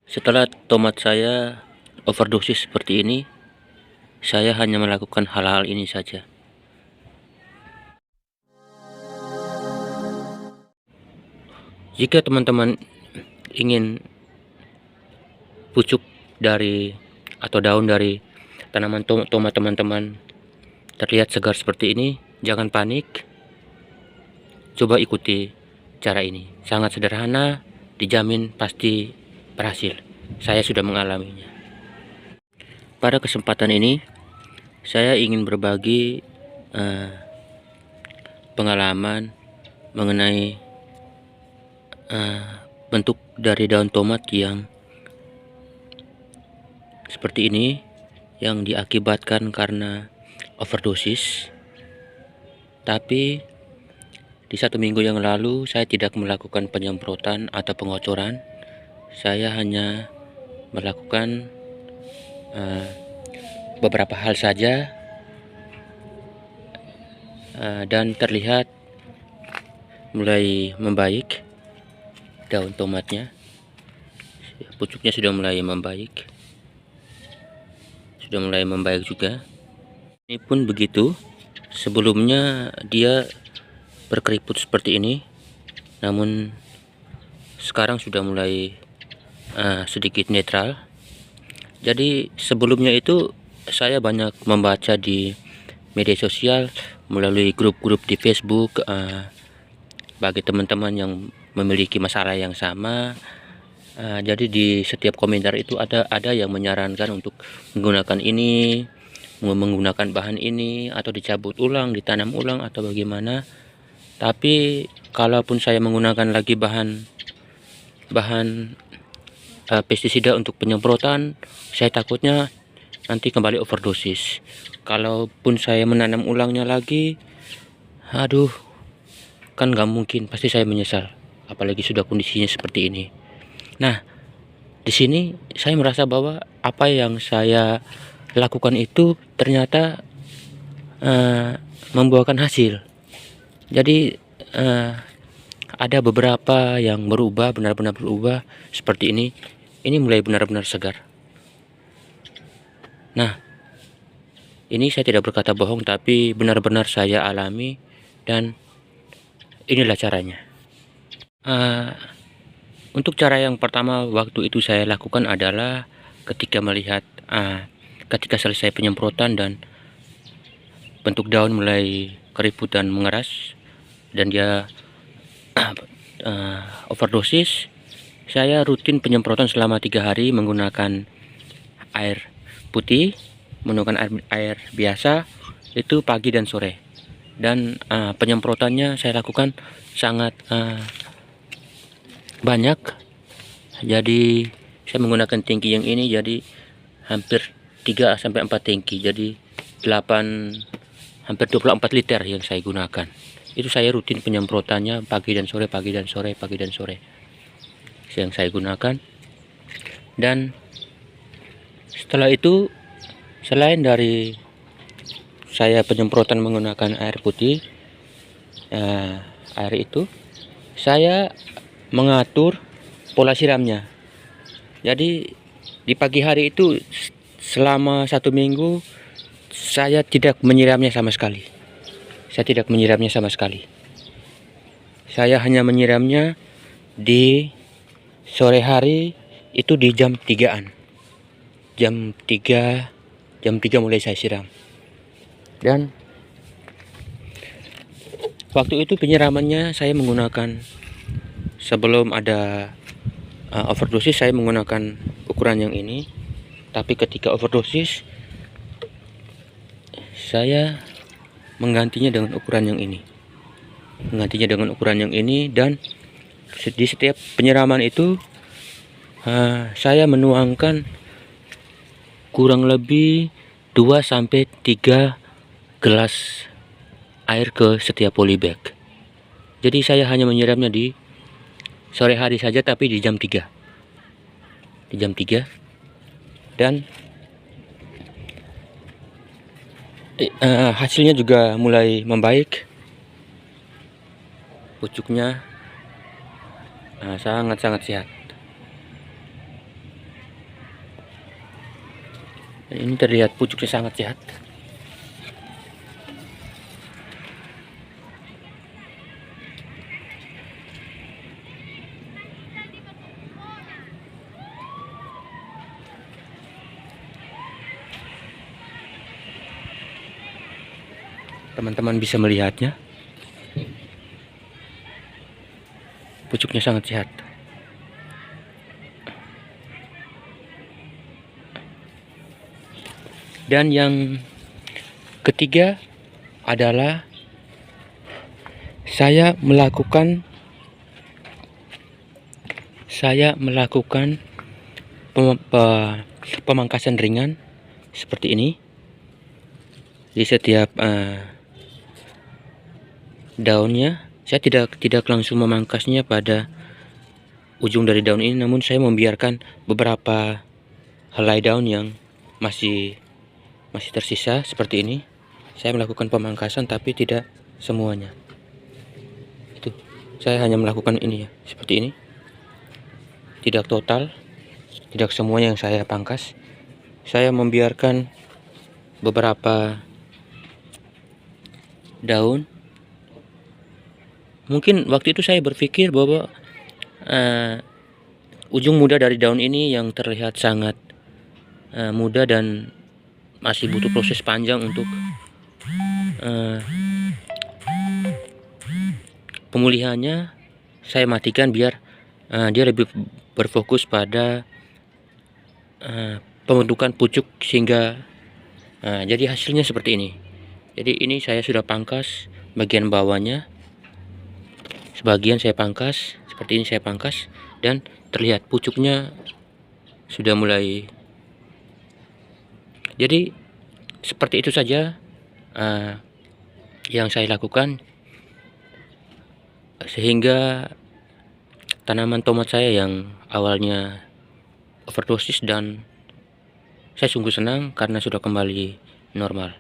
Setelah tomat saya overdosis seperti ini, saya hanya melakukan hal-hal ini saja. Jika teman-teman ingin pucuk dari atau daun dari tanaman tomat teman-teman terlihat segar seperti ini, jangan panik. Coba ikuti cara ini. Sangat sederhana, dijamin pasti berhasil. Saya sudah mengalaminya. Pada kesempatan ini, saya ingin berbagi pengalaman mengenai bentuk dari daun tomat yang seperti ini, yang diakibatkan karena overdosis. Tapi di 1 minggu yang lalu saya tidak melakukan penyemprotan atau pengocoran. Saya hanya melakukan beberapa hal saja, dan terlihat mulai membaik. Daun tomatnya, pucuknya sudah mulai membaik, juga. Ini pun begitu. Sebelumnya dia berkeriput seperti ini, namun sekarang sudah mulai sedikit netral. Jadi sebelumnya itu saya banyak membaca di media sosial melalui grup-grup di Facebook, bagi teman-teman yang memiliki masalah yang sama. Jadi di setiap komentar itu ada yang menyarankan untuk menggunakan ini, menggunakan bahan ini, atau dicabut ulang, ditanam ulang, atau bagaimana. Tapi kalaupun saya menggunakan lagi bahan pestisida untuk penyemprotan, saya takutnya nanti kembali overdosis. Kalaupun saya menanam ulangnya lagi, aduh, kan nggak mungkin, pasti saya menyesal. Apalagi sudah kondisinya seperti ini. Nah, di sini saya merasa bahwa apa yang saya lakukan itu ternyata membuahkan hasil. Jadi ada beberapa yang berubah, benar-benar berubah seperti ini. Ini mulai benar-benar segar. Nah, ini saya tidak berkata bohong, tapi benar-benar saya alami, dan inilah caranya. Untuk cara yang pertama waktu itu saya lakukan adalah ketika melihat ketika selesai penyemprotan dan bentuk daun mulai keriput dan mengeras dan dia overdosis, saya rutin penyemprotan selama 3 hari menggunakan air putih, menggunakan air biasa, itu pagi dan sore. Dan penyemprotannya saya lakukan sangat banyak. Jadi saya menggunakan tangki yang ini, jadi hampir 3 sampai 4 tangki, jadi 8, hampir 24 liter yang saya gunakan. Itu saya rutin penyemprotannya pagi dan sore, pagi dan sore, pagi dan sore yang saya gunakan. Dan setelah itu, selain dari saya penyemprotan menggunakan air putih, air itu saya mengatur pola siramnya. Jadi di pagi hari itu selama 1 minggu saya tidak menyiramnya sama sekali. Saya hanya menyiramnya di sore hari, itu di jam 3-an. Jam 3 mulai saya siram. Dan waktu itu penyiramannya saya menggunakan, sebelum ada overdosis saya menggunakan ukuran yang ini, tapi ketika overdosis saya menggantinya dengan ukuran yang ini. Dan di setiap penyiraman itu saya menuangkan kurang lebih 2 sampai 3 gelas air ke setiap polybag. Jadi saya hanya menyiramnya di sore hari saja, tapi di jam 3. Dan hasilnya juga mulai membaik. Pucuknya sangat-sangat sehat. Dan ini terlihat pucuknya sangat sehat. Teman-teman bisa melihatnya, pucuknya sangat sehat. Dan yang ketiga adalah saya melakukan pemangkasan ringan seperti ini di setiap daunnya. Saya tidak langsung memangkasnya pada ujung dari daun ini, namun saya membiarkan beberapa helai daun yang masih tersisa seperti ini. Saya melakukan pemangkasan tapi tidak semuanya. Itu saya hanya melakukan ini ya, seperti ini. Tidak total, tidak semuanya yang saya pangkas. Saya membiarkan beberapa daun. Mungkin waktu itu saya berpikir bahwa ujung muda dari daun ini yang terlihat sangat muda dan masih butuh proses panjang untuk pemulihannya, saya matikan biar dia lebih berfokus pada pembentukan pucuk, sehingga jadi hasilnya seperti ini. Jadi ini saya sudah pangkas bagian bawahnya, sebagian saya pangkas seperti ini, saya pangkas dan terlihat pucuknya sudah mulai. Jadi seperti itu saja yang saya lakukan, sehingga tanaman tomat saya yang awalnya overdosis, dan saya sungguh senang karena sudah kembali normal.